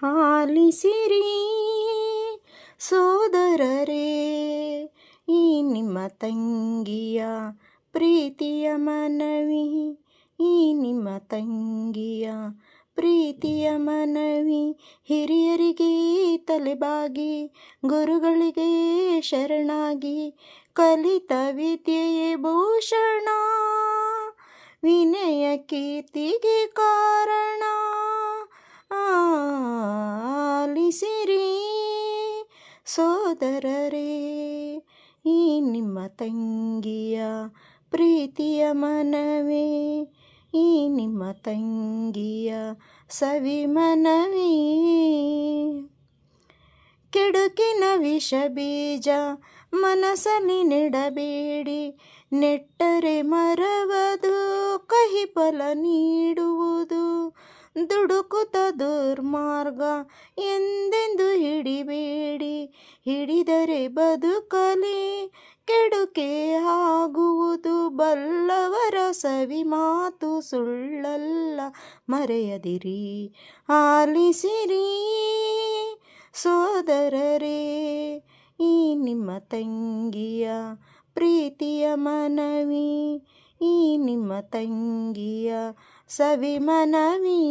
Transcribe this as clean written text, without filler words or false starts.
ಆಲಿಸಿರಿ ಸೋದರರೇ, ಈ ನಿಮ್ಮ ತಂಗಿಯ ಪ್ರೀತಿಯ ಮನವಿ, ಈ ನಿಮ್ಮ ತಂಗಿಯ ಪ್ರೀತಿಯ ಮನವಿ. ಹಿರಿಯರಿಗೆ ತಲೆಬಾಗಿ, ಗುರುಗಳಿಗೆ ಶರಣಾಗಿ, ಕಲಿತ ವಿದ್ಯೆಯೇ ಭೂಷಣ, ವಿನಯ ಕೀರ್ತಿಗೆ ಕಾರಣ. ಆಲಿಸಿರಿ ಸೋದರರೇ, ಈ ನಿಮ್ಮ ತಂಗಿಯ ಪ್ರೀತಿಯ ಮನವಿ, ಈ ನಿಮ್ಮ ತಂಗಿಯ ಸವಿ ಮನವಿ. ಕೆಡುಕಿನ ವಿಷ ಬೀಜ ಮನಸ್ಸಲ್ಲಿ ನೆಡಬೇಡಿ, ನೆಟ್ಟರೆ ಮರವದು ಕಹಿ ಫಲ ನೀಡುವುದು. ದುಡುಕುತ್ತ ದುರ್ಮಾರ್ಗ ಎಂದೆಂದು ಹಿಡಿಬೇಡಿ, ಹಿಡಿದರೆ ಬದುಕಲಿ ಕೆಡುಕೆ ಆಗುವುದು. ಬಲ್ಲವರ ಸವಿ ಮಾತು ಸುಳ್ಳಲ್ಲ ಮರೆಯದಿರಿ, ಆಲಿಸಿರಿ ಸೋದರರೇ, ಈ ನಿಮ್ಮ ತಂಗಿಯ ಪ್ರೀತಿಯ ಮನವಿ, ಈ ನಿಮ್ಮ ತಂಗಿಯ ಸವಿ ಮನವಿ.